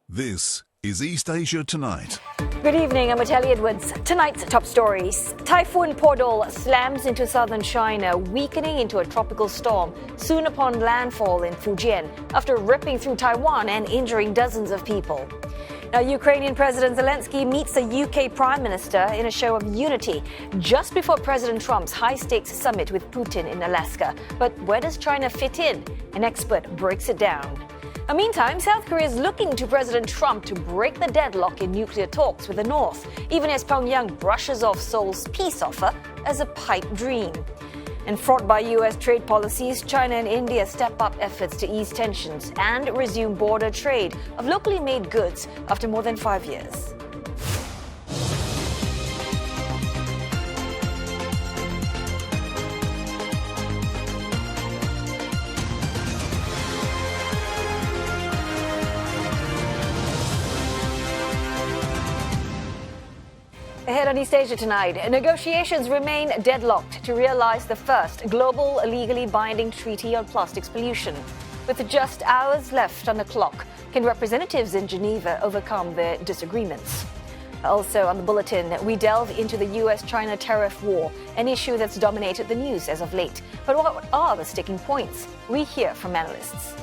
This is East Asia Tonight. Good evening, I'm Natalie Edwards. Tonight's top stories. Typhoon Podul slams into southern China, weakening into a tropical storm soon upon landfall in Fujian after ripping through Taiwan and injuring dozens of people. Now, Ukrainian President Zelensky meets the UK Prime Minister in a show of unity just before President Trump's high-stakes summit with Putin in Alaska. But where does China fit in? An expert breaks it down. Meantime, South Korea is looking to President Trump to break the deadlock in nuclear talks with the North, even as Pyongyang brushes off Seoul's peace offer as a pipe dream. And fraught by U.S. trade policies, China and India step up efforts to ease tensions and resume border trade of locally made goods after more than 5 years. Ahead on East Asia Tonight, negotiations remain deadlocked to realize the first global legally binding treaty on plastics pollution. With just hours left on the clock, can representatives in Geneva overcome their disagreements? Also on the bulletin, we delve into the US-China tariff war, an issue that's dominated the news as of late. But what are the sticking points? We hear from analysts.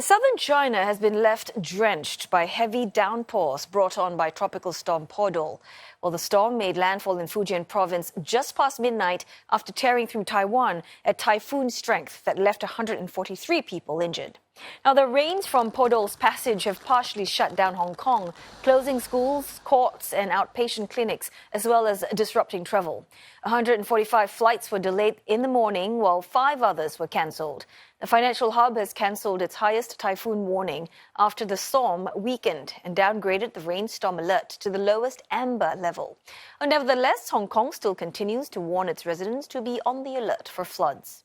Southern China has been left drenched by heavy downpours brought on by tropical storm Podul. Well, the storm made landfall in Fujian province just past midnight after tearing through Taiwan at typhoon strength that left 143 people injured. Now, the rains from Podul's passage have partially shut down Hong Kong, closing schools, courts and outpatient clinics, as well as disrupting travel. 145 flights were delayed in the morning, while 5 others were cancelled. The financial hub has cancelled its highest typhoon warning after the storm weakened and downgraded the rainstorm alert to the lowest amber level. Nevertheless, Hong Kong still continues to warn its residents to be on the alert for floods.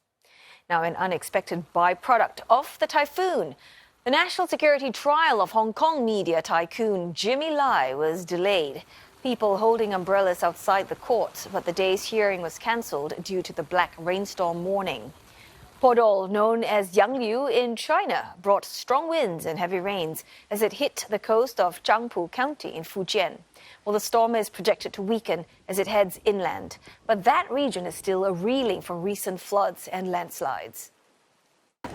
Now, an unexpected byproduct of the typhoon. The national security trial of Hong Kong media tycoon Jimmy Lai was delayed. People holding umbrellas outside the court, but the day's hearing was cancelled due to the black rainstorm warning. Podul, known as Yangliu in China, brought strong winds and heavy rains as it hit the coast of Jiangpu County in Fujian. Well, the storm is projected to weaken as it heads inland, but that region is still reeling from recent floods and landslides.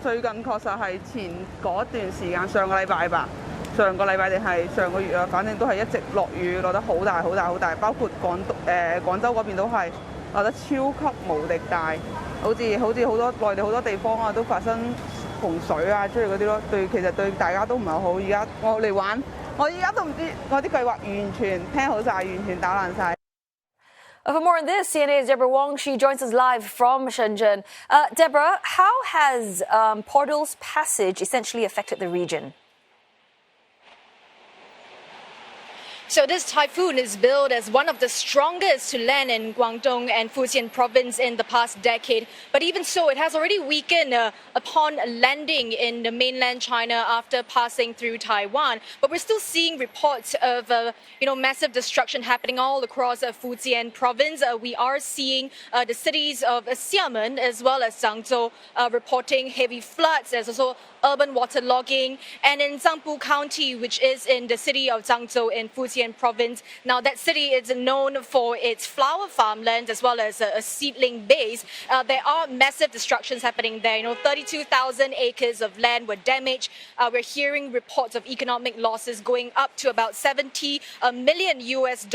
最近確實係前嗰段時間，上個禮拜吧，上個禮拜定係上個月啊，反正都係一直落雨，落得好大好大好大，包括廣州嗰邊都係落得超級無敵大，好似好多內地好多地方啊都發生洪水啊之類嗰啲咯，其實對大家都唔係好。而家我嚟玩，我而家都唔知我啲計劃完全聽好晒，完全打爛晒。For more on this, CNA's Deborah Wong, she joins us live from Shenzhen. Deborah, how has Podul's passage essentially affected the region? So this typhoon is billed as one of the strongest to land in Guangdong and Fujian province in the past decade. But even so, it has already weakened upon landing in the mainland China after passing through Taiwan. But we're still seeing reports of massive destruction happening all across Fujian province. We are seeing the cities of Xiamen as well as Zhangzhou reporting heavy floods. There's also urban waterlogging, and in Jiangpu County, which is in the city of Zhangzhou in Fujian province. Now, that city is known for its flower farmlands as well as a seedling base. There are massive destructions happening there. 32,000 acres of land were damaged. We're hearing reports of economic losses going up to about $70 million US,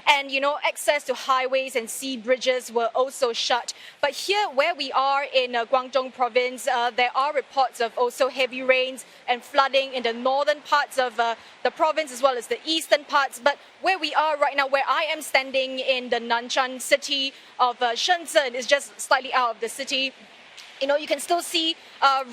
and access to highways and sea bridges were also shut. But here, where we are in Guangdong province, there are reports of also heavy rains and flooding in the northern parts of the province as well as the eastern parts. But where we are right now, where I am standing in the Nanshan city of Shenzhen, is just slightly out of the city. You can still see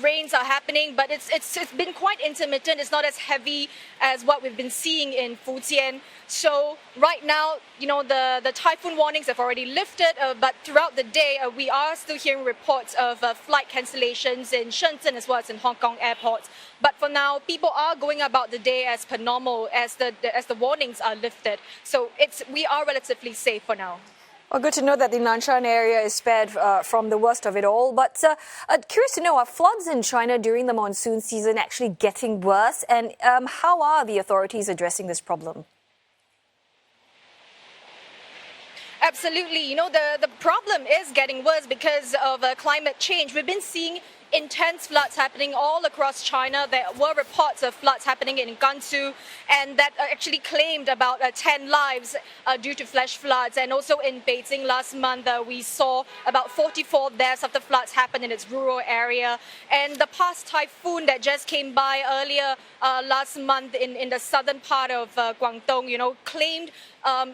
rains are happening, but it's been quite intermittent. It's not as heavy as what we've been seeing in Fujian. So right now, the typhoon warnings have already lifted, but throughout the day, we are still hearing reports of flight cancellations in Shenzhen as well as in Hong Kong airports. But for now, people are going about the day as per normal as the warnings are lifted. So we are relatively safe for now. Well, good to know that the Nanshan area is spared from the worst of it all. But curious to know, are floods in China during the monsoon season actually getting worse? And how are the authorities addressing this problem? Absolutely. You know, the problem is getting worse because of climate change. We've been seeing intense floods happening all across China. There were reports of floods happening in Gansu, and that actually claimed about 10 lives due to flash floods. And also in Beijing last month, we saw about 44 deaths after floods happened in its rural area. And the past typhoon that just came by earlier last month in the southern part of Guangdong, you know, claimed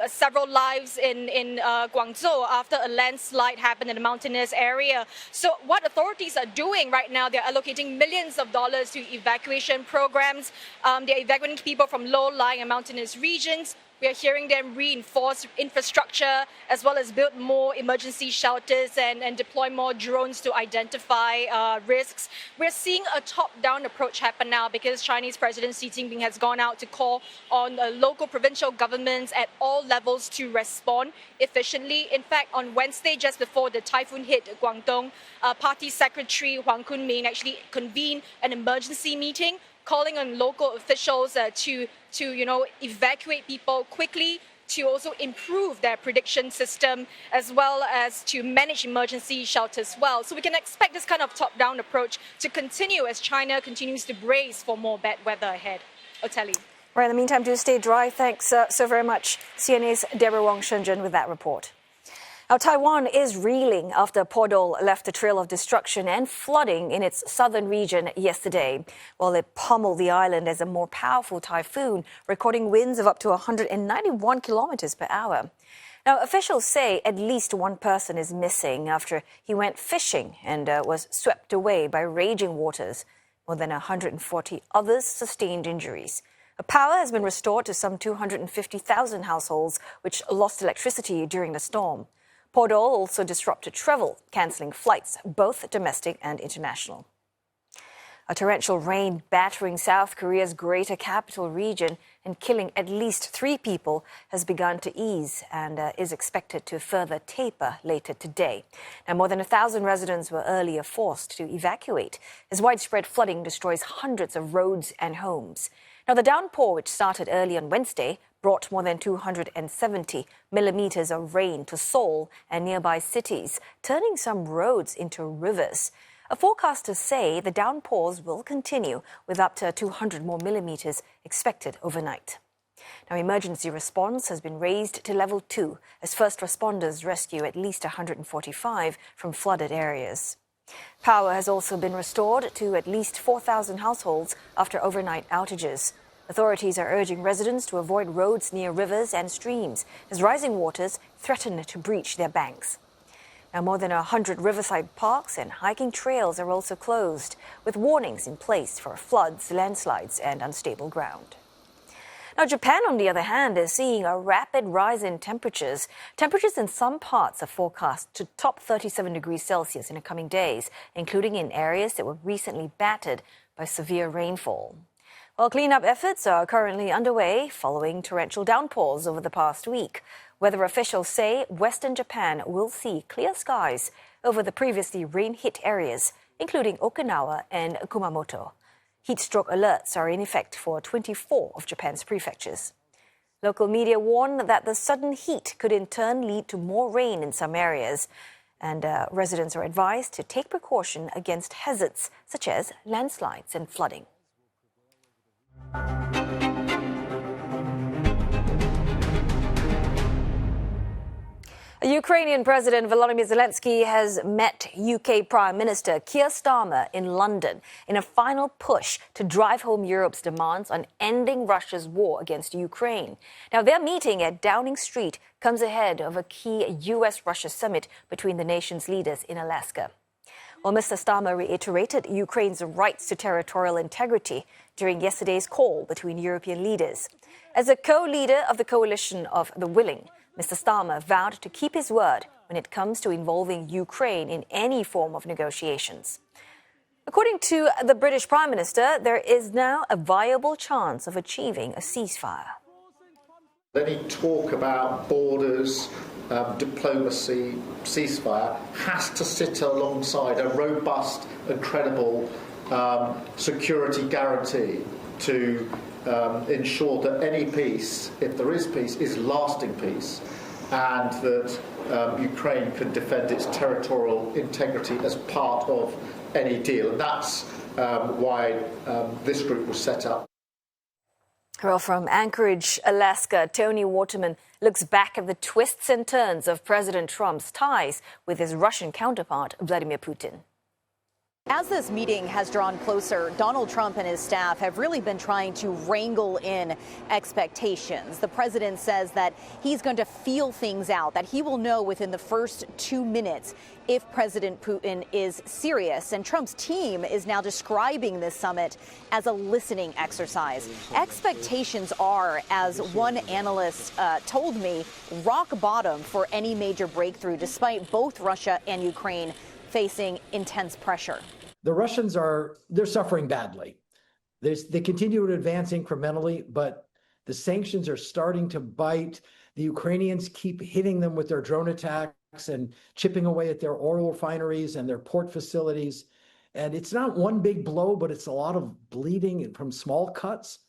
several lives in Guangzhou after a landslide happened in a mountainous area. So what authorities are doing right now, they're allocating millions of dollars to evacuation programs. They're evacuating people from low-lying and mountainous regions. We are hearing them reinforce infrastructure as well as build more emergency shelters and deploy more drones to identify risks. We're seeing a top-down approach happen now because Chinese President Xi Jinping has gone out to call on local provincial governments at all levels to respond efficiently. In fact, on Wednesday, just before the typhoon hit Guangdong, Party Secretary Huang Kunming actually convened an emergency meeting calling on local officials to evacuate people quickly, to also improve their prediction system, as well as to manage emergency shelters well. So we can expect this kind of top-down approach to continue as China continues to brace for more bad weather ahead. Oteli. Right, in the meantime, do stay dry. Thanks so very much, CNA's Deborah Wong Shenzhen with that report. Now, Taiwan is reeling after Podul left a trail of destruction and flooding in its southern region yesterday. Well, it pummeled the island as a more powerful typhoon, recording winds of up to 191 kilometers per hour. Now, officials say at least one person is missing after he went fishing and was swept away by raging waters. More than 140 others sustained injuries. Power has been restored to some 250,000 households, which lost electricity during the storm. Podul also disrupted travel, cancelling flights, both domestic and international. A torrential rain battering South Korea's greater capital region and killing at least 3 people has begun to ease and is expected to further taper later today. Now, more than 1,000 residents were earlier forced to evacuate as widespread flooding destroys hundreds of roads and homes. Now, the downpour, which started early on Wednesday, brought more than 270 millimeters of rain to Seoul and nearby cities, turning some roads into rivers. Forecasters say the downpours will continue with up to 200 more millimeters expected overnight. Now, emergency response has been raised to level 2 as first responders rescue at least 145 from flooded areas. Power has also been restored to at least 4,000 households after overnight outages. Authorities are urging residents to avoid roads near rivers and streams as rising waters threaten to breach their banks. Now, more than 100 riverside parks and hiking trails are also closed, with warnings in place for floods, landslides, and unstable ground. Now, Japan, on the other hand, is seeing a rapid rise in temperatures. Temperatures in some parts are forecast to top 37 degrees Celsius in the coming days, including in areas that were recently battered by severe rainfall. Well, cleanup efforts are currently underway following torrential downpours over the past week. Weather officials say Western Japan will see clear skies over the previously rain-hit areas, including Okinawa and Kumamoto. Heat stroke alerts are in effect for 24 of Japan's prefectures. Local media warn that the sudden heat could in turn lead to more rain in some areas, and residents are advised to take precaution against hazards such as landslides and flooding. Ukrainian President Vladimir Zelensky has met UK Prime Minister Keir Starmer in London in a final push to drive home Europe's demands on ending Russia's war against Ukraine. Now, their meeting at Downing Street comes ahead of a key US-Russia summit between the nation's leaders in Alaska. Well, Mr. Starmer reiterated Ukraine's rights to territorial integrity during yesterday's call between European leaders. As a co-leader of the coalition of the willing, Mr. Starmer vowed to keep his word when it comes to involving Ukraine in any form of negotiations. According to the British Prime Minister, there is now a viable chance of achieving a ceasefire. Any talk about borders diplomacy ceasefire has to sit alongside a robust and credible security guarantee to ensure that any peace, if there is peace, is lasting peace, and that Ukraine can defend its territorial integrity as part of any deal. And that's why this group was set up. Well, from Anchorage, Alaska, Tony Waterman looks back at the twists and turns of President Trump's ties with his Russian counterpart, Vladimir Putin. As this meeting has drawn closer, Donald Trump and his staff have really been trying to wrangle in expectations. The president says that he's going to feel things out, that he will know within the first 2 minutes if President Putin is serious. And Trump's team is now describing this summit as a listening exercise. Expectations are, as one analyst told me, rock bottom for any major breakthrough, despite both Russia and Ukraine facing intense pressure. The Russians they're suffering badly. They continue to advance incrementally, but the sanctions are starting to bite. The Ukrainians keep hitting them with their drone attacks and chipping away at their oil refineries and their port facilities. And it's not one big blow, but it's a lot of bleeding from small cuts.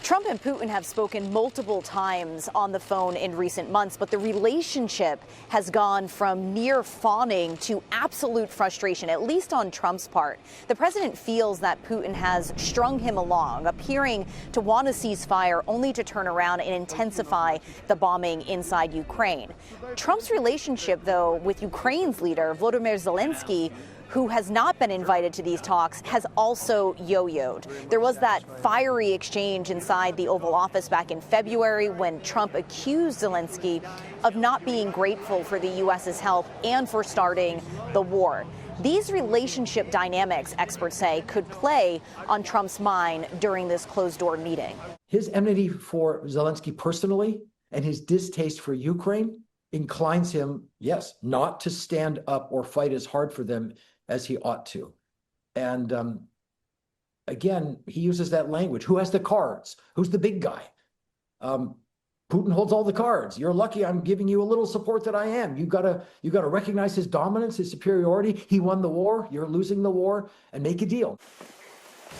Trump and Putin have spoken multiple times on the phone in recent months, but the relationship has gone from near fawning to absolute frustration, at least on Trump's part. The president feels that Putin has strung him along, appearing to want a ceasefire only to turn around and intensify the bombing inside Ukraine. Trump's relationship, though, with Ukraine's leader, Vladimir Zelensky, who has not been invited to these talks, has also yo-yoed. There was that fiery exchange inside the Oval Office back in February when Trump accused Zelensky of not being grateful for the U.S.'s help and for starting the war. These relationship dynamics, experts say, could play on Trump's mind during this closed-door meeting. His enmity for Zelensky personally and his distaste for Ukraine inclines him, yes, not to stand up or fight as hard for them as he ought to. And again, he uses that language. Who has the cards? Who's the big guy? Putin holds all the cards. You're lucky I'm giving you a little support that I am. You gotta recognize his dominance, his superiority. He won the war, you're losing the war, and make a deal.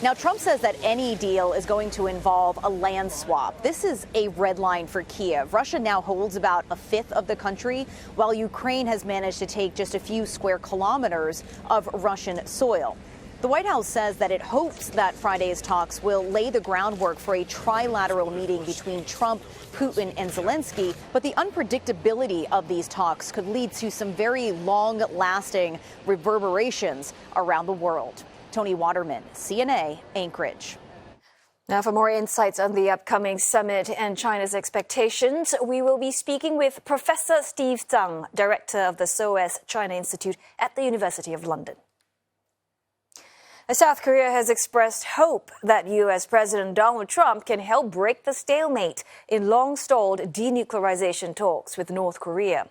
Now, Trump says that any deal is going to involve a land swap. This is a red line for Kiev. Russia now holds about a fifth of the country, while Ukraine has managed to take just a few square kilometers of Russian soil. The White House says that it hopes that Friday's talks will lay the groundwork for a trilateral meeting between Trump, Putin, and Zelensky, but the unpredictability of these talks could lead to some very long-lasting reverberations around the world. Tony Waterman, CNA, Anchorage. Now, for more insights on the upcoming summit and China's expectations, we will be speaking with Professor Steve Zhang, Director of the SOAS China Institute at the University of London. South Korea has expressed hope that U.S. President Donald Trump can help break the stalemate in long-stalled denuclearization talks with North Korea.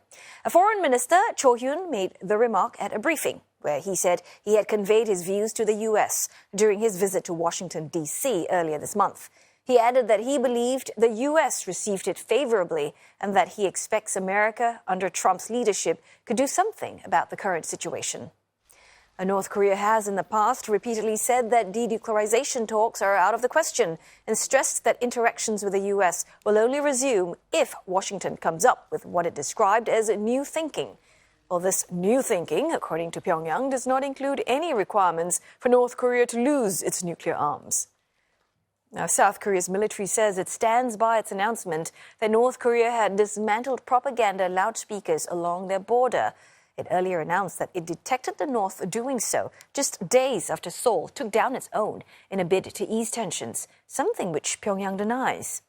Foreign Minister Cho Hyun made the remark at a briefing, where he said he had conveyed his views to the U.S. during his visit to Washington, D.C. earlier this month. He added that he believed the U.S. received it favorably and that he expects America, under Trump's leadership, could do something about the current situation. North Korea has in the past repeatedly said that denuclearization talks are out of the question and stressed that interactions with the U.S. will only resume if Washington comes up with what it described as new thinking. Well, this new thinking, according to Pyongyang, does not include any requirements for North Korea to lose its nuclear arms. Now, South Korea's military says it stands by its announcement that North Korea had dismantled propaganda loudspeakers along their border. It earlier announced that it detected the North doing so just days after Seoul took down its own in a bid to ease tensions, something which Pyongyang denies.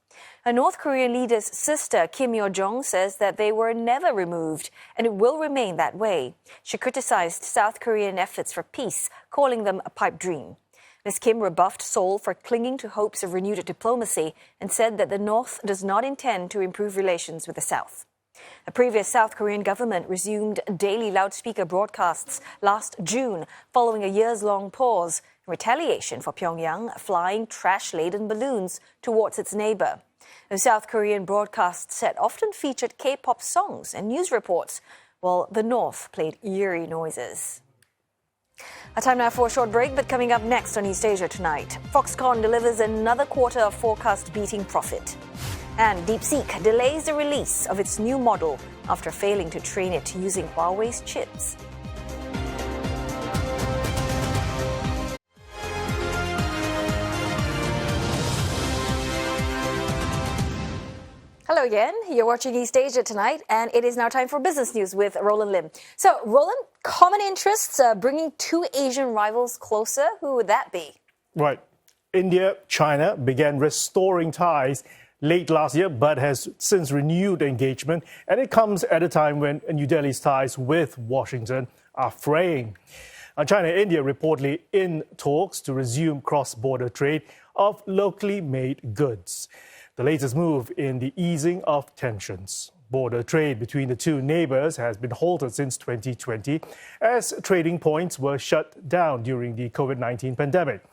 A North Korean leader's sister, Kim Yo-jong, says that they were never removed and it will remain that way. She criticized South Korean efforts for peace, calling them a pipe dream. Ms. Kim rebuffed Seoul for clinging to hopes of renewed diplomacy and said that the North does not intend to improve relations with the South. The previous South Korean government resumed daily loudspeaker broadcasts last June following a years-long pause. retaliation for Pyongyang flying trash-laden balloons towards its neighbor. The South Korean broadcast set often featured K-pop songs and news reports, while the North played eerie noises. A time now for a short break, but coming up next on East Asia Tonight, Foxconn delivers another quarter of forecast-beating profit. And DeepSeek delays the release of its new model after failing to train it using Huawei's chips. Hello again. You're watching East Asia Tonight, and it is now time for business news with Roland Lim. So, Roland, common interests bringing two Asian rivals closer. Who would that be? Right. India, China began restoring ties late last year, but has since renewed engagement. And it comes at a time when New Delhi's ties with Washington are fraying. China and India reportedly in talks to resume cross-border trade of locally made goods. The latest move in the easing of tensions. Border trade between the two neighbors has been halted since 2020 as trading points were shut down during the COVID-19 pandemic.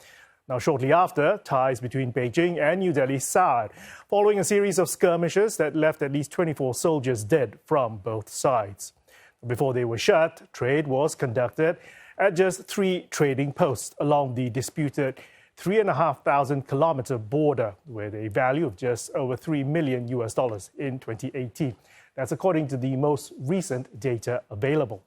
Now, shortly after, ties between Beijing and New Delhi soured, following a series of skirmishes that left at least 24 soldiers dead from both sides. Before they were shut, trade was conducted at just 3 trading posts along the disputed 3,500-kilometer border with a value of just over $3 million in 2018. That's according to the most recent data available.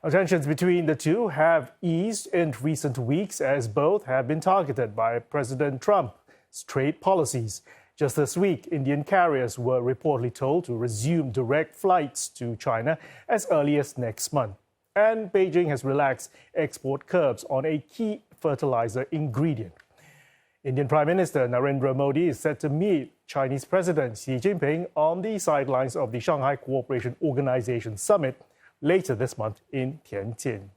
Tensions between the two have eased in recent weeks as both have been targeted by President Trump's trade policies. Just this week, Indian carriers were reportedly told to resume direct flights to China as early as next month. And Beijing has relaxed export curbs on a key fertilizer ingredient. Indian Prime Minister Narendra Modi is set to meet Chinese President Xi Jinping on the sidelines of the Shanghai Cooperation Organization Summit later this month in Tianjin.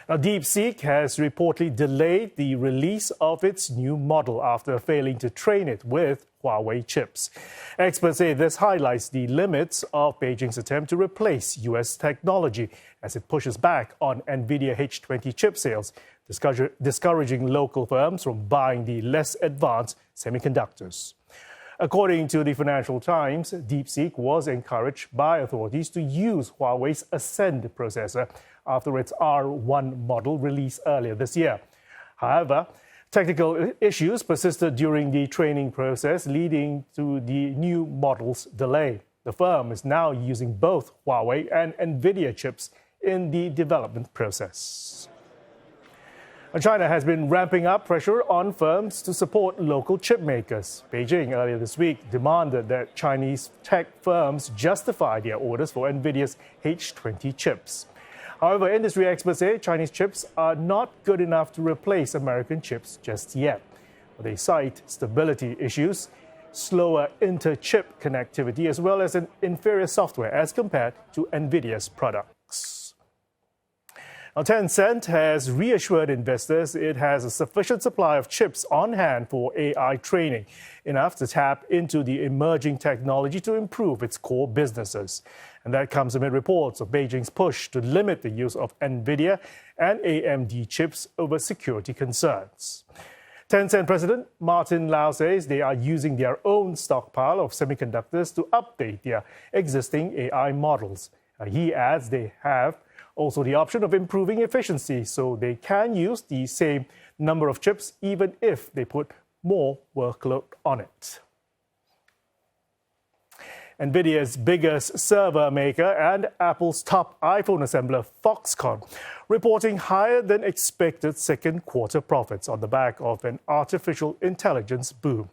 Now, DeepSeek has reportedly delayed the release of its new model after failing to train it with Huawei chips. Experts say this highlights the limits of Beijing's attempt to replace U.S. technology as it pushes back on NVIDIA H20 chip sales, discouraging local firms from buying the less advanced semiconductors. According to the Financial Times, DeepSeek was encouraged by authorities to use Huawei's Ascend processor after its R1 model released earlier this year. However, technical issues persisted during the training process, leading to the new model's delay. The firm is now using both Huawei and NVIDIA chips in the development process. China has been ramping up pressure on firms to support local chip makers. Beijing earlier this week demanded that Chinese tech firms justify their orders for NVIDIA's H20 chips. However, industry experts say Chinese chips are not good enough to replace American chips just yet. They cite stability issues, slower inter-chip connectivity, as well as an inferior software as compared to NVIDIA's products. Now, Tencent has reassured investors it has a sufficient supply of chips on hand for AI training, enough to tap into the emerging technology to improve its core businesses. And that comes amid reports of Beijing's push to limit the use of NVIDIA and AMD chips over security concerns. Tencent President Martin Lau says they are using their own stockpile of semiconductors to update their existing AI models. He adds they have also the option of improving efficiency so they can use the same number of chips even if they put more workload on it. NVIDIA's biggest server maker and Apple's top iPhone assembler, Foxconn, reporting higher than expected second quarter profits on the back of an artificial intelligence boom.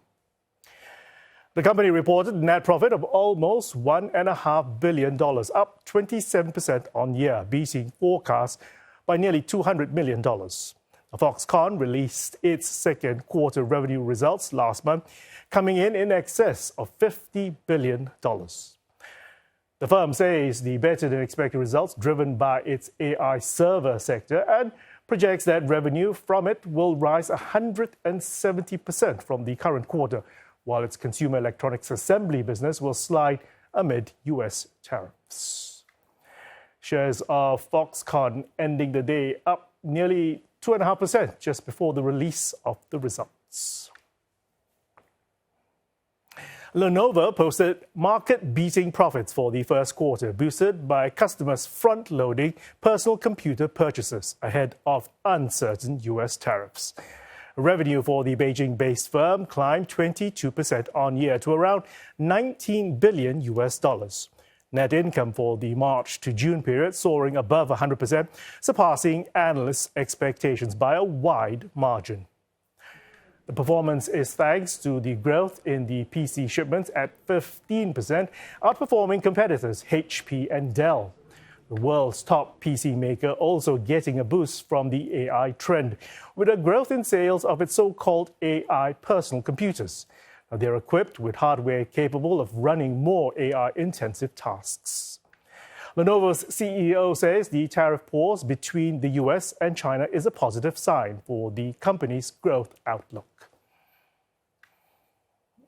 The company reported a net profit of almost $1.5 billion, up 27% on year, beating forecasts by nearly $200 million. Foxconn released its second quarter revenue results last month, coming in excess of $50 billion. The firm says the better-than-expected results driven by its AI server sector and projects that revenue from it will rise 170% from the current quarter, while its consumer electronics assembly business will slide amid U.S. tariffs. Shares of Foxconn ending the day up nearly 2.5% just before the release of the results. Lenovo posted market-beating profits for the first quarter, boosted by customers front-loading personal computer purchases ahead of uncertain U.S. tariffs. Revenue for the Beijing-based firm climbed 22% on year to around $19 billion. Net income for the March to June period soaring above 100%, surpassing analysts' expectations by a wide margin. The performance is thanks to the growth in the PC shipments at 15%, outperforming competitors HP and Dell. The world's top PC maker also getting a boost from the AI trend, with a growth in sales of its so-called AI personal computers. Now, they're equipped with hardware capable of running more AI-intensive tasks. Lenovo's CEO says the tariff pause between the US and China is a positive sign for the company's growth outlook.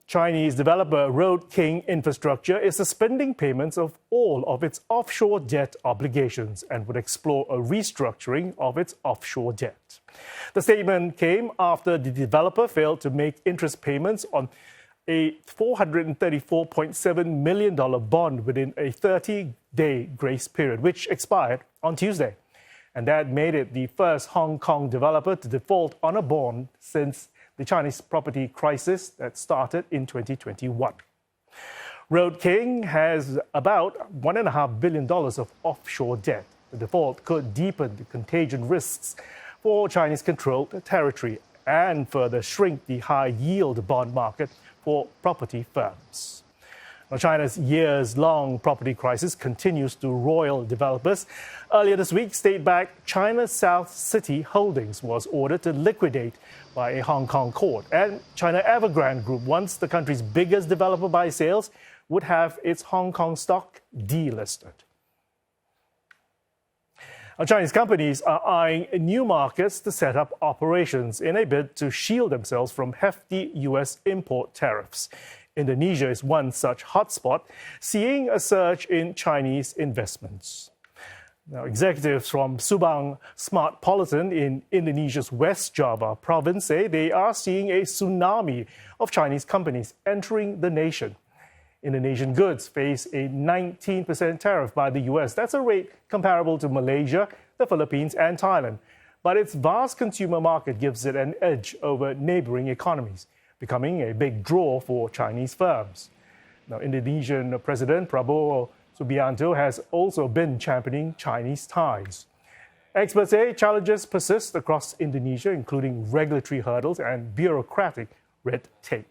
Chinese developer Road King Infrastructure is suspending payments of all of its offshore debt obligations and would explore a restructuring of its offshore debt. The statement came after the developer failed to make interest payments on a $434.7 million bond within a 30-day grace period, which expired on Tuesday. And that made it the first Hong Kong developer to default on a bond since the Chinese property crisis that started in 2021. Road King has about $1.5 billion of offshore debt. The default could deepen the contagion risks for Chinese-controlled territory and further shrink the high-yield bond market for property firms. Now, China's years-long property crisis continues to roil developers. Earlier this week, state-backed China South City Holdings was ordered to liquidate by a Hong Kong court. And China Evergrande Group, once the country's biggest developer by sales, would have its Hong Kong stock delisted. Now, Chinese companies are eyeing new markets to set up operations in a bid to shield themselves from hefty U.S. import tariffs. Indonesia is one such hotspot, seeing a surge in Chinese investments. Now, executives from Subang Smart Politan in Indonesia's West Java province say they are seeing a tsunami of Chinese companies entering the nation. Indonesian goods face a 19% tariff by the U.S. That's a rate comparable to Malaysia, the Philippines, and Thailand. But its vast consumer market gives it an edge over neighboring economies, becoming a big draw for Chinese firms. Now, Indonesian President Prabowo Subianto has also been championing Chinese ties. Experts say challenges persist across Indonesia, including regulatory hurdles and bureaucratic red tape.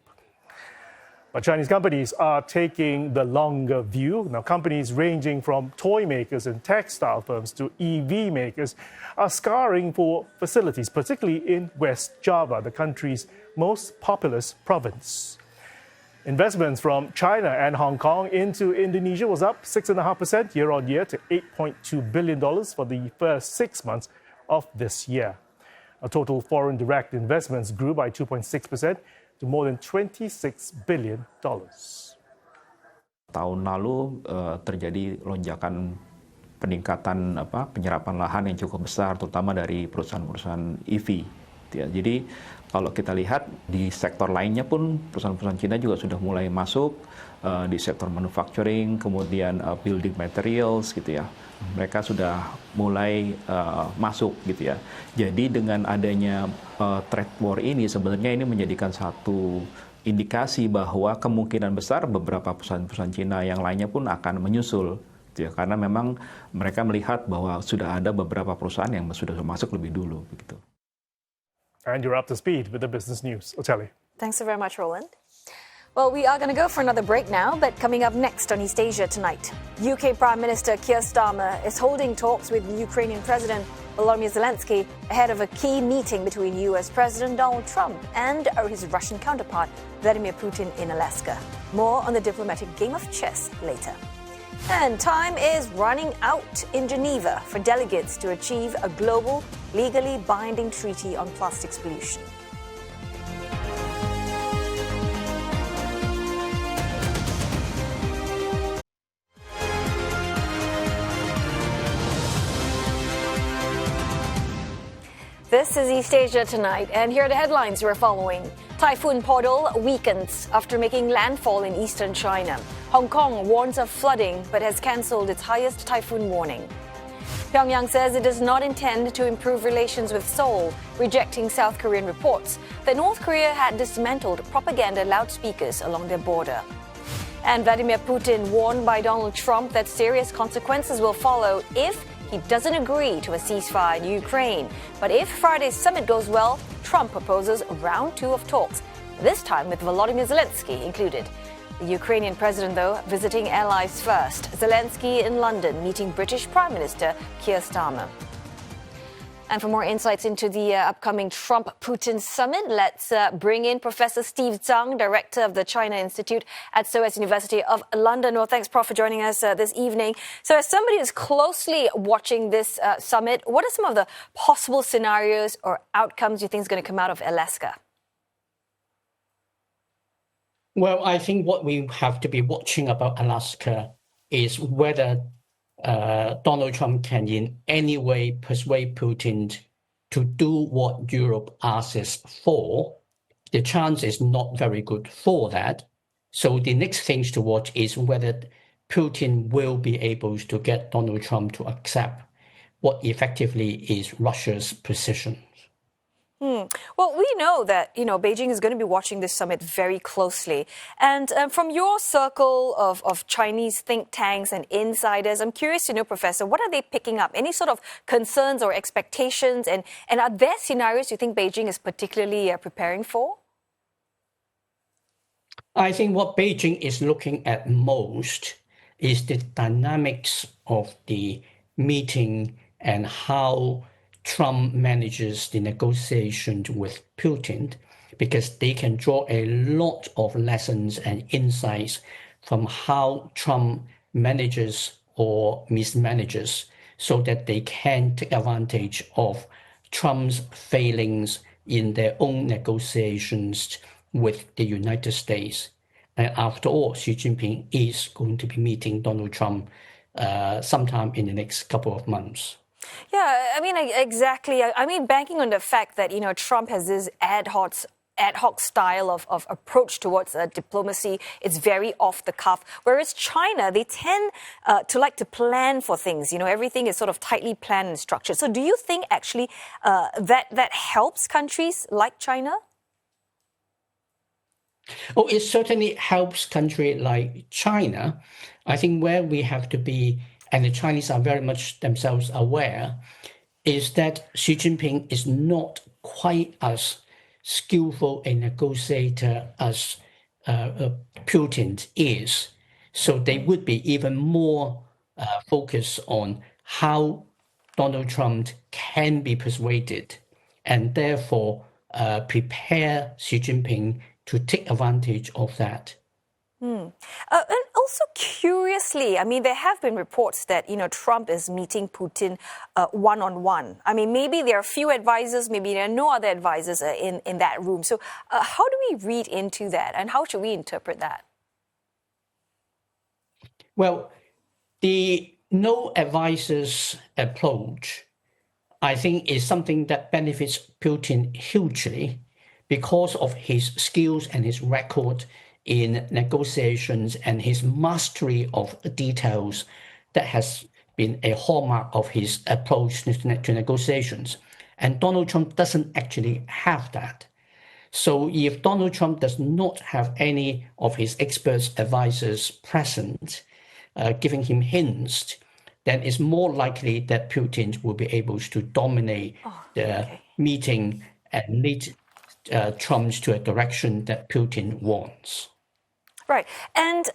But Chinese companies are taking the longer view. Now, companies ranging from toy makers and textile firms to EV makers are scouring for facilities, particularly in West Java, the country's most populous province. Investments from China and Hong Kong into Indonesia was up 6.5% year-on-year to $8.2 billion for the first 6 months of this year. Total foreign direct investments grew by 2.6% to more than $26 billion. Tahun lalu terjadi lonjakan peningkatan penyerapan lahan yang cukup besar, terutama dari perusahaan-perusahaan EV. Ya, jadi kalau kita lihat di sektor lainnya pun perusahaan-perusahaan Cina juga sudah mulai masuk di sektor manufacturing, kemudian building materials gitu ya. Mereka sudah mulai masuk gitu ya. Jadi dengan adanya trade war ini sebenarnya ini menjadikan satu indikasi bahwa kemungkinan besar beberapa perusahaan-perusahaan Cina yang lainnya pun akan menyusul. Gitu ya, karena memang mereka melihat bahwa sudah ada beberapa perusahaan yang sudah masuk lebih dulu begitu. And you're up to speed with the business news. Oteli. Thanks so very much, Roland. Well, we are going to go for another break now, but coming up next on East Asia tonight, UK Prime Minister Keir Starmer is holding talks with Ukrainian President Volodymyr Zelensky ahead of a key meeting between US President Donald Trump and his Russian counterpart, Vladimir Putin, in Alaska. More on the diplomatic game of chess later. And time is running out in Geneva for delegates to achieve a global, legally binding treaty on plastics pollution. This is East Asia Tonight, and here are the headlines we're following. Typhoon Podul weakens after making landfall in eastern China. Hong Kong warns of flooding but has cancelled its highest typhoon warning. Pyongyang says it does not intend to improve relations with Seoul, rejecting South Korean reports that North Korea had dismantled propaganda loudspeakers along their border. And Vladimir Putin warned by Donald Trump that serious consequences will follow if he doesn't agree to a ceasefire in Ukraine. But if Friday's summit goes well, Trump proposes round 2 of talks, this time with Volodymyr Zelensky included. The Ukrainian president, though, visiting allies first. Zelensky in London meeting British Prime Minister Keir Starmer. And for more insights into the upcoming Trump-Putin summit, let's bring in Professor Steve Zhang, Director of the China Institute at SOAS University of London. Well, thanks, Prof, for joining us this evening. So as somebody who's closely watching this summit, what are some of the possible scenarios or outcomes you think is going to come out of Alaska? Well, I think what we have to be watching about Alaska is whether Donald Trump can in any way persuade Putin to do what Europe asks for. The chance is not very good for that. So the next things to watch is whether Putin will be able to get Donald Trump to accept what effectively is Russia's position. Well, we know that, Beijing is going to be watching this summit very closely. And from your circle of Chinese think tanks and insiders, I'm curious to know, Professor, what are they picking up? Any sort of concerns or expectations? And are there scenarios you think Beijing is particularly preparing for? I think what Beijing is looking at most is the dynamics of the meeting and how Trump manages the negotiations with Putin, because they can draw a lot of lessons and insights from how Trump manages or mismanages, so that they can take advantage of Trump's failings in their own negotiations with the United States. And after all, Xi Jinping is going to be meeting Donald Trump sometime in the next couple of months. Yeah, exactly. Banking on the fact that, Trump has this ad hoc style of approach towards diplomacy. It's very off the cuff. Whereas China, they tend to like to plan for things. Everything is sort of tightly planned and structured. So do you think actually that helps countries like China? Oh, it certainly helps countries like China. I think where we have to be, and the Chinese are very much themselves aware, is that Xi Jinping is not quite as skillful a negotiator as Putin is. So they would be even more focused on how Donald Trump can be persuaded, and therefore prepare Xi Jinping to take advantage of that. And also curiously, there have been reports that, Trump is meeting Putin one-on-one. Maybe there are few advisors, maybe there are no other advisors in that room. So how do we read into that, and how should we interpret that? Well, the no advisors approach, I think, is something that benefits Putin hugely because of his skills and his record in negotiations and his mastery of details. That has been a hallmark of his approach to negotiations. And Donald Trump doesn't actually have that. So if Donald Trump does not have any of his experts, advisors present, giving him hints, then it's more likely that Putin will be able to dominate the meeting and lead Trump to a direction that Putin wants. Right. And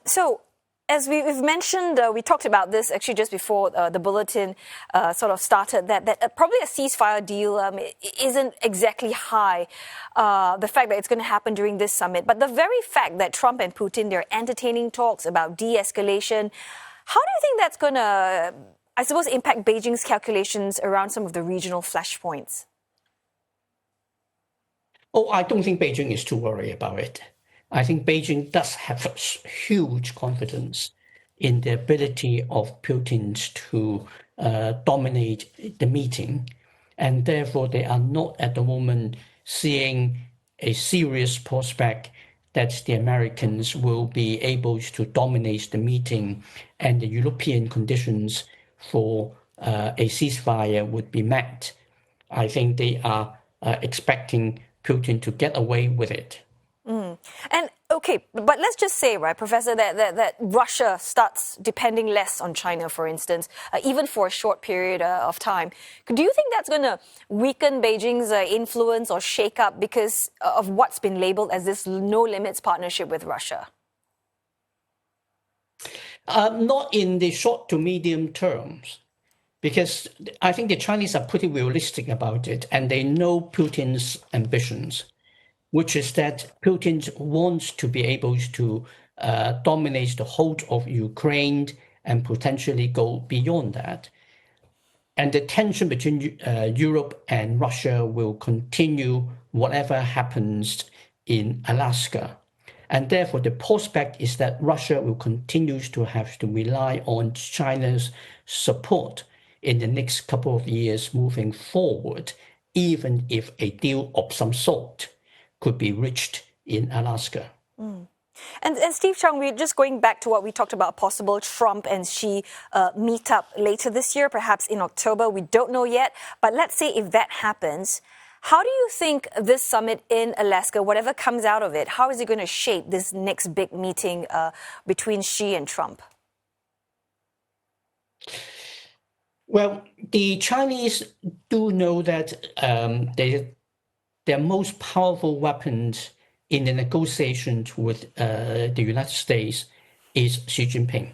so, as we've mentioned, we talked about this actually just before the bulletin sort of started, that probably a ceasefire deal isn't exactly high, the fact that it's going to happen during this summit. But the very fact that Trump and Putin, they're entertaining talks about de-escalation, how do you think that's going to, I suppose, impact Beijing's calculations around some of the regional flashpoints? Oh, I don't think Beijing is too worried about it. I think Beijing does have huge confidence in the ability of Putin to dominate the meeting. and therefore they are not at the moment seeing a serious prospect that the Americans will be able to dominate the meeting and the European conditions for a ceasefire would be met. I think they are expecting Putin to get away with it. And okay, but let's just say, right, Professor, that Russia starts depending less on China, for instance, even for a short period of time. Do you think that's going to weaken Beijing's influence or shake up because of what's been labeled as this no-limits partnership with Russia? Not in the short to medium terms, because I think the Chinese are pretty realistic about it, and they know Putin's ambitions, which is that Putin wants to be able to dominate the whole of Ukraine and potentially go beyond that. And the tension between Europe and Russia will continue whatever happens in Alaska. And therefore, the prospect is that Russia will continue to have to rely on China's support in the next couple of years moving forward, even if a deal of some sort could be reached in Alaska. And Steve Chung, we're just going back to what we talked about, possible Trump and Xi meet up later this year, perhaps in October. We don't know yet. But let's say if that happens, how do you think this summit in Alaska, whatever comes out of it, how is it going to shape this next big meeting between Xi and Trump? Well, the Chinese do know that their most powerful weapons in the negotiations with the United States is Xi Jinping,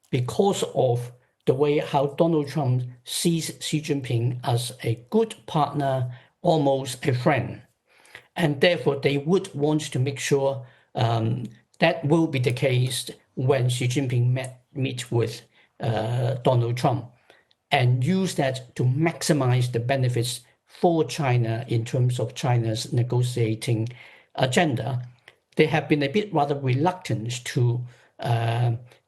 because of the way how Donald Trump sees Xi Jinping as a good partner, almost a friend. And therefore, they would want to make sure that will be the case when Xi Jinping meet with Donald Trump, and use that to maximize the benefits for China in terms of China's negotiating agenda. They have been a bit rather reluctant to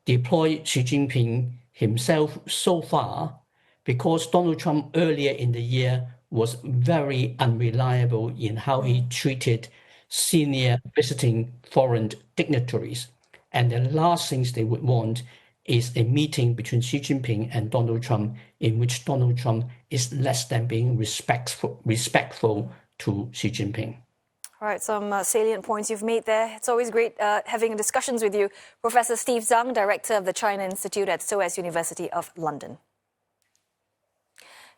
deploy Xi Jinping himself so far, because Donald Trump earlier in the year was very unreliable in how he treated senior visiting foreign dignitaries. And the last things they would want is a meeting between Xi Jinping and Donald Trump in which Donald Trump is less than being respectful to Xi Jinping. All right, some salient points you've made there. It's always great having discussions with you. Professor Steve Zhang, Director of the China Institute at SOAS University of London.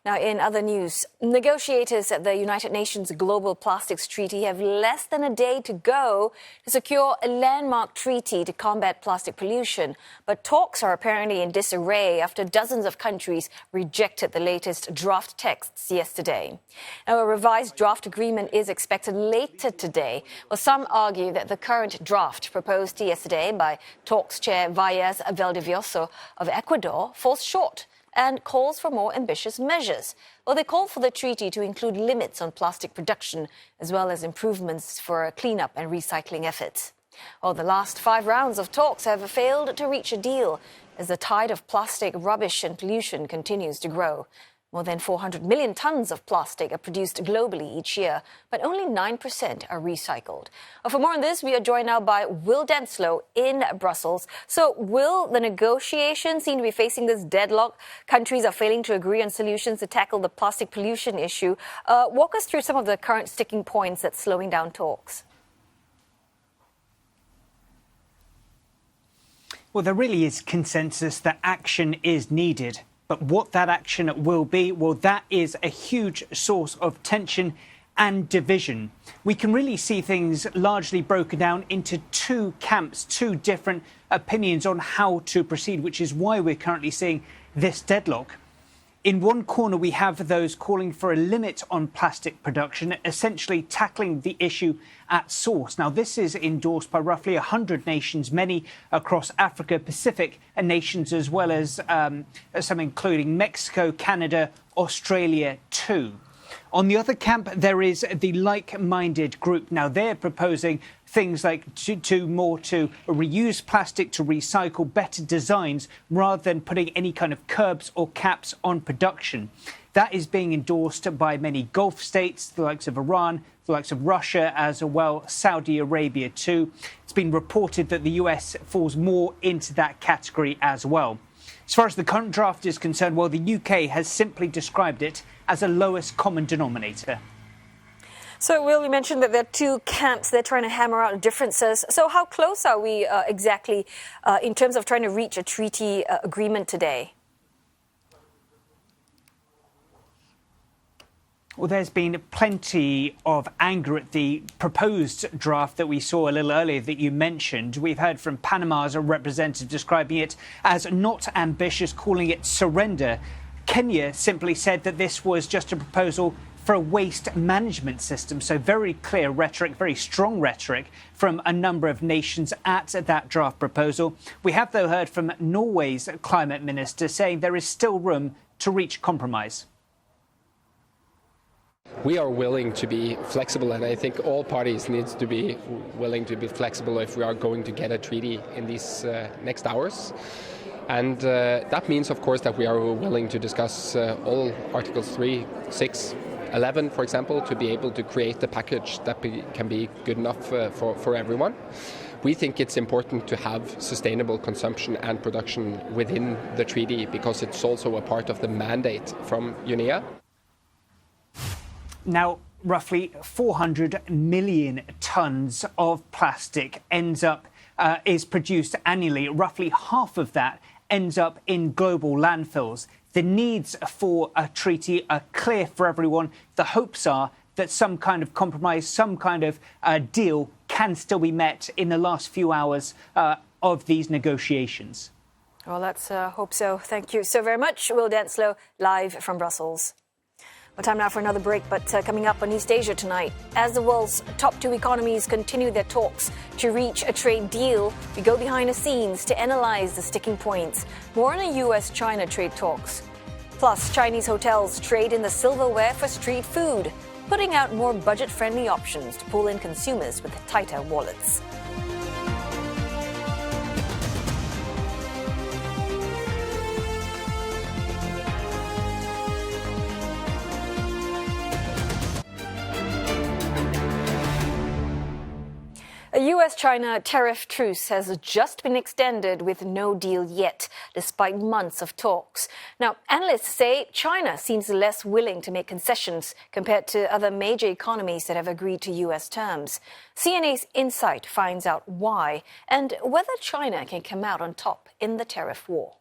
Now, in other news, negotiators at the United Nations Global Plastics Treaty have less than a day to go to secure a landmark treaty to combat plastic pollution. But talks are apparently in disarray after dozens of countries rejected the latest draft texts yesterday. Now, a revised draft agreement is expected later today. Well, some argue that the current draft proposed yesterday by talks chair Valles Valdivioso of Ecuador falls short and calls for more ambitious measures. Well, they call for the treaty to include limits on plastic production, as well as improvements for cleanup and recycling efforts. Well, the last 5 rounds of talks have failed to reach a deal as the tide of plastic rubbish and pollution continues to grow. More than 400 million tons of plastic are produced globally each year, but only 9% are recycled. For more on this, we are joined now by Will Denslow in Brussels. So, Will, the negotiations seem to be facing this deadlock. Countries are failing to agree on solutions to tackle the plastic pollution issue. Walk us through some of the current sticking points that's slowing down talks. Well, there really is consensus that action is needed. But what that action will be, well, that is a huge source of tension and division. We can really see things largely broken down into 2 camps, 2 different opinions on how to proceed, which is why we're currently seeing this deadlock. In one corner, we have those calling for a limit on plastic production, essentially tackling the issue at source. Now, this is endorsed by roughly 100 nations, many across Africa, Pacific, and nations as well as some including Mexico, Canada, Australia too. On the other camp, there is the like-minded group. Now, they're proposing things like to reuse plastic, to recycle, better designs, rather than putting any kind of curbs or caps on production. That is being endorsed by many Gulf states, the likes of Iran, the likes of Russia, as well Saudi Arabia too. It's been reported that the US falls more into that category as well. As far as the current draft is concerned, well, the UK has simply described it as a lowest common denominator. So, Will, you mentioned that there are two camps. They're trying to hammer out differences. So how close are we exactly in terms of trying to reach a treaty agreement today? Well, there's been plenty of anger at the proposed draft that we saw a little earlier that you mentioned. We've heard from Panama's representative describing it as not ambitious, calling it surrender. Kenya simply said that this was just a proposal for a waste management system. So very clear rhetoric, very strong rhetoric from a number of nations at that draft proposal. We have, though, heard from Norway's climate minister saying there is still room to reach compromise. We are willing to be flexible, and I think all parties need to be willing to be flexible if we are going to get a treaty in these next hours. And that means, of course, that we are willing to discuss all Articles 3, 6, 11, for example, to be able to create a package that can be good enough for everyone. We think it's important to have sustainable consumption and production within the treaty because it's also a part of the mandate from UNEA. Now, roughly 400 million tonnes of plastic is produced annually. Roughly half of that ends up in global landfills. The needs for a treaty are clear for everyone. The hopes are that some kind of compromise, some kind of deal can still be met in the last few hours of these negotiations. Well, let's hope so. Thank you so very much. Will Denslow, live from Brussels. Well, time now for another break, but coming up on East Asia tonight, as the world's top two economies continue their talks to reach a trade deal, we go behind the scenes to analyze the sticking points. More on the US-China trade talks. Plus, Chinese hotels trade in the silverware for street food, putting out more budget-friendly options to pull in consumers with tighter wallets. A US-China tariff truce has just been extended with no deal yet, despite months of talks. Now, analysts say China seems less willing to make concessions compared to other major economies that have agreed to US terms. CNA's Insight finds out why and whether China can come out on top in the tariff war.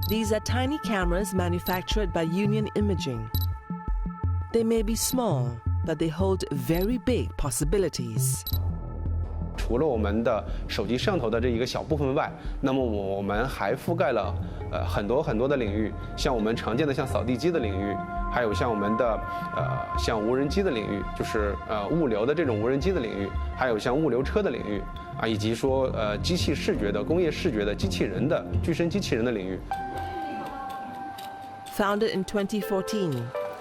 These are tiny cameras manufactured by Union Imaging. They may be small, but they hold very big possibilities. 除了我们的手机摄像头的这一个小部分外，那么我们还覆盖了很多的领域，像我们常见的像扫地机的领域，还有像我们的像无人机的领域，就是物流的这种无人机的领域，还有像物流车的领域啊，以及说机器视觉的、工业视觉的、机器人的、具身机器人的领域。Founded in 2014.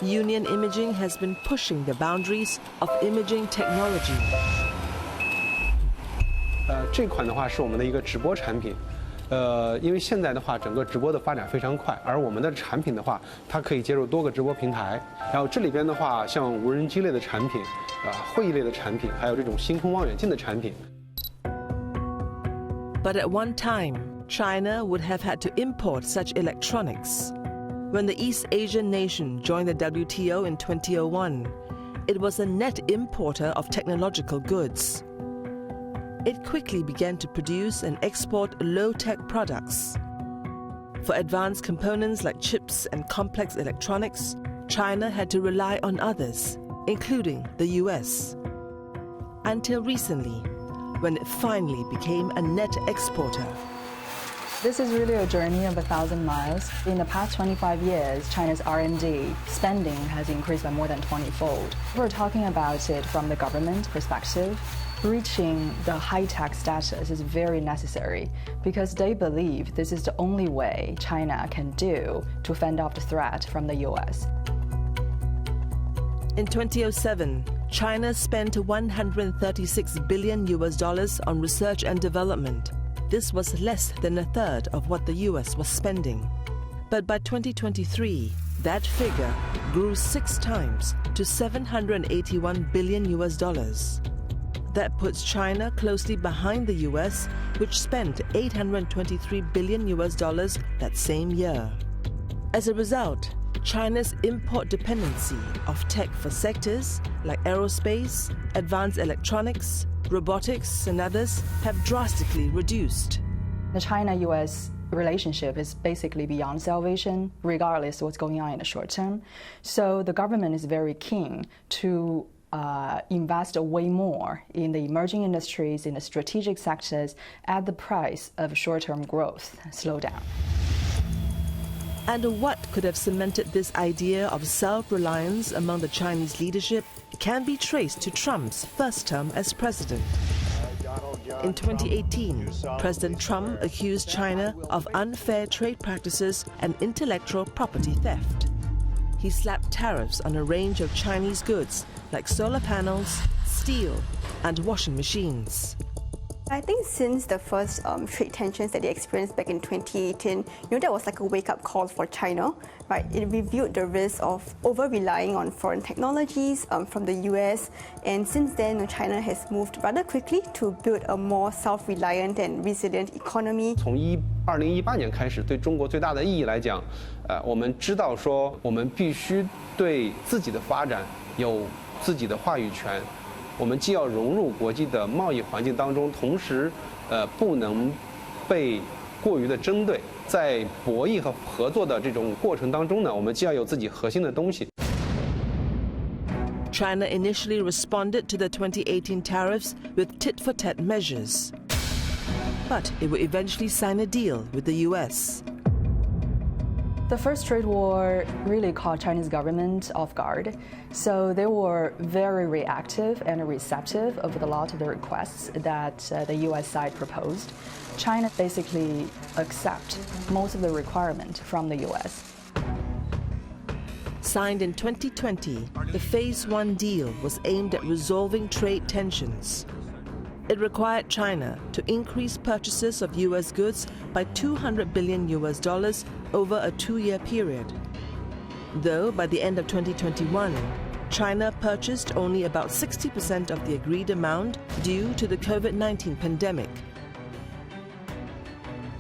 Union Imaging has been pushing the boundaries of imaging technology. 这款的话是我们的一个直播产品，因为现在的话整个直播的发展非常快，而我们的产品的话，它可以接入多个直播平台。然后这里边的话，像无人机类的产品，会议类的产品，还有这种星空望远镜的产品。But at one time, China would have had to import such electronics. When the East Asian nation joined the WTO in 2001, it was a net importer of technological goods. It quickly began to produce and export low-tech products. For advanced components like chips and complex electronics, China had to rely on others, including the US. Until recently, when it finally became a net exporter. This is really a journey of 1,000 miles. In the past 25 years, China's R&D spending has increased by more than 20-fold. We're talking about it from the government perspective. reaching the high-tech status is very necessary because they believe this is the only way China can do to fend off the threat from the US. In 2007, China spent $136 billion on research and development. This was less than a third of what the US was spending. But by 2023, that figure grew 6 times to $781 billion. That puts China closely behind the US, which spent $823 billion that same year. As a result, China's import dependency of tech for sectors like aerospace, advanced electronics, robotics, and others have drastically reduced. The China-US relationship is basically beyond salvation, regardless of what's going on in the short term. So the government is very keen to invest way more in the emerging industries, in the strategic sectors, at the price of short-term growth slowdown. And what could have cemented this idea of self-reliance among the Chinese leadership can be traced to Trump's first term as president. In 2018, President Trump accused China of unfair trade practices and intellectual property theft. He slapped tariffs on a range of Chinese goods like solar panels, steel, and washing machines. I think since the first trade tensions that they experienced back in 2018, that was like a wake-up call for China, right? It revealed the risk of over-relying on foreign technologies from the US, and since then, China has moved rather quickly to build a more self-reliant and resilient economy. 从2018年开始，对中国最大的意义来讲，我们知道说，我们必须对自己的发展有自己的话语权。我们既要融入国际的贸易环境当中，同时，不能被过于的针对。在博弈和合作的这种过程当中呢，我们既要有自己核心的东西。China initially responded to the 2018 tariffs with tit-for-tat measures, but it would eventually sign a deal with the US. The first trade war really caught Chinese government off guard, so they were very reactive and receptive of a lot of the requests that the US side proposed. China basically accepted most of the requirement from the US. Signed in 2020, the Phase 1 deal was aimed at resolving trade tensions. It required China to increase purchases of US goods by $200 billion over a 2-year period. Though by the end of 2021, China purchased only about 60% of the agreed amount due to the COVID-19 pandemic.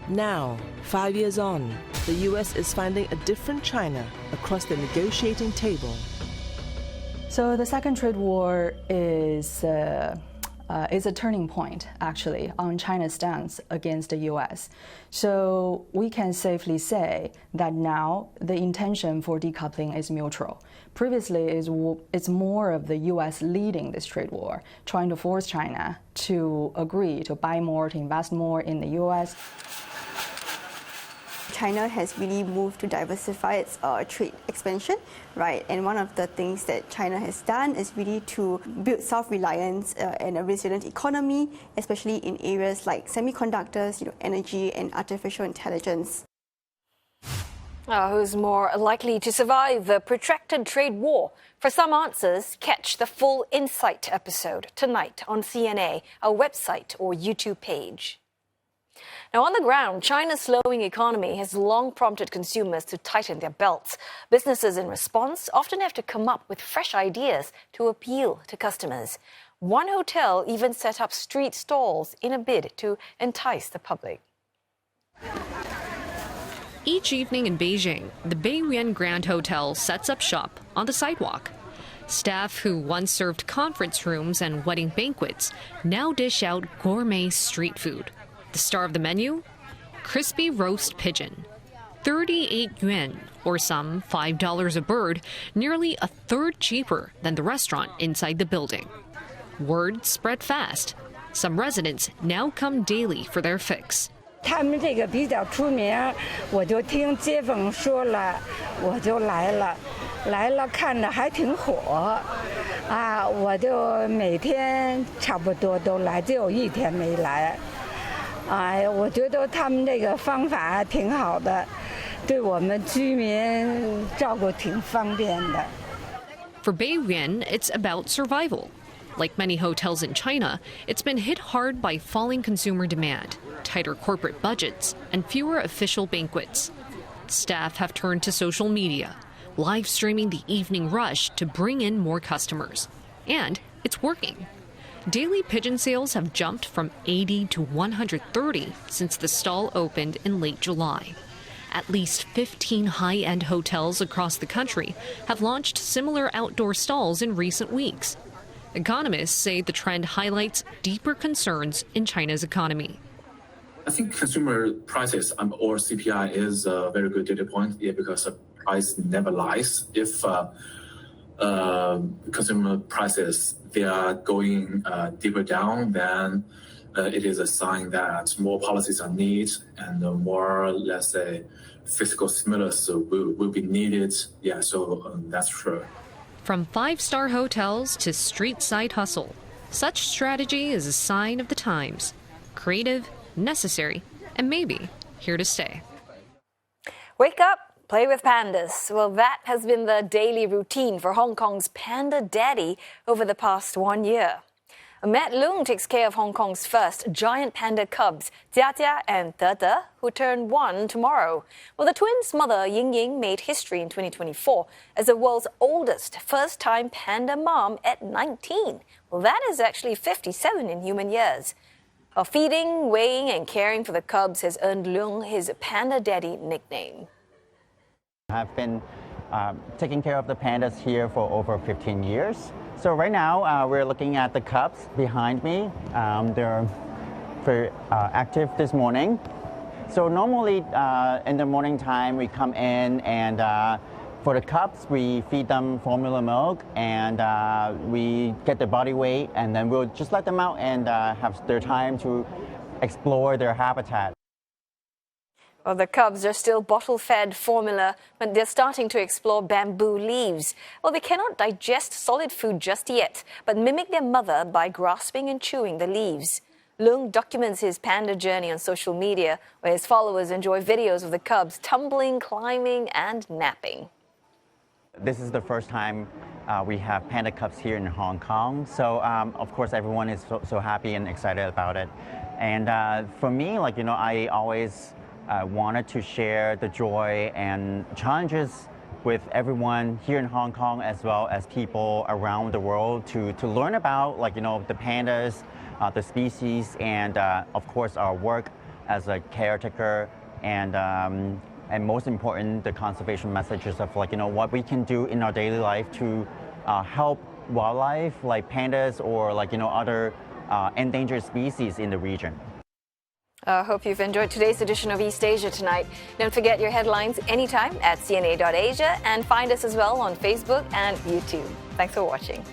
Now, 5 years on, the US is finding a different China across the negotiating table. So the second trade war is a turning point, actually, on China's stance against the US. So we can safely say that now the intention for decoupling is mutual. Previously, it's more of the US leading this trade war, trying to force China to agree to buy more, to invest more in the US. China has really moved to diversify its trade expansion, right? And one of the things that China has done is really to build self-reliance and a resilient economy, especially in areas like semiconductors, energy, and artificial intelligence. Who's more likely to survive a protracted trade war? For some answers, catch the full Insight episode tonight on CNA, our website or YouTube page. Now, on the ground, China's slowing economy has long prompted consumers to tighten their belts. Businesses, in response, often have to come up with fresh ideas to appeal to customers. One hotel even set up street stalls in a bid to entice the public. Each evening in Beijing, the Beiyuan Grand Hotel sets up shop on the sidewalk. Staff who once served conference rooms and wedding banquets now dish out gourmet street food. The star of the menu? Crispy roast pigeon. 38 yuan, or some $5 a bird, nearly a third cheaper than the restaurant inside the building. Word spread fast. Some residents now come daily for their fix. 他们这个比较出名，我就听街坊说了，我就来了。来了看了还挺火啊，我就每天差不多都来，只有一天没来。哎，我觉得他们这个方法挺好的，对我们居民照顾挺方便的。For Beijing, it's about survival. Like many hotels in China, it's been hit hard by falling consumer demand, tighter corporate budgets, and fewer official banquets. Staff have turned to social media, live streaming the evening rush to bring in more customers. And it's working. Daily pigeon sales have jumped from 80 to 130 since the stall opened in late July. At least 15 high-end hotels across the country have launched similar outdoor stalls in recent weeks. Economists say the trend highlights deeper concerns in China's economy. I think consumer prices or CPI is a very good data point, because the price never lies. If consumer prices they are going deeper down, then it is a sign that more policies are needed and more, let's say, fiscal stimulus will be needed. Yeah, so that's true. From five-star hotels to street-side hustle, such strategy is a sign of the times. Creative, necessary, and maybe here to stay. Wake up, play with pandas. Well, that has been the daily routine for Hong Kong's panda daddy over the past 1 year. Matt Leung takes care of Hong Kong's first giant panda cubs, Jia Jia and De De, who turn 1 tomorrow. Well, the twins' mother, Ying Ying, made history in 2024 as the world's oldest first-time panda mom at 19. Well, that is actually 57 in human years. While feeding, weighing, and caring for the cubs has earned Leung his Panda Daddy nickname. I've been taking care of the pandas here for over 15 years. So right now we're looking at the cubs behind me. They're very active this morning. So normally in the morning time we come in and for the cubs we feed them formula milk and we get their body weight and then we'll just let them out and have their time to explore their habitat. Well, the cubs are still bottle-fed formula, but they're starting to explore bamboo leaves. Well, they cannot digest solid food just yet, but mimic their mother by grasping and chewing the leaves. Leung documents his panda journey on social media, where his followers enjoy videos of the cubs tumbling, climbing, and napping. This is the first time we have panda cubs here in Hong Kong, so of course everyone is so happy and excited about it. And for me, I always wanted to share the joy and challenges with everyone here in Hong Kong as well as people around the world to learn about the pandas, the species, and of course our work as a caretaker and most important, the conservation messages of what we can do in our daily life to help wildlife like pandas or other endangered species in the region. I hope you've enjoyed today's edition of East Asia Tonight. Don't forget your headlines anytime at cna.asia and find us as well on Facebook and YouTube. Thanks for watching.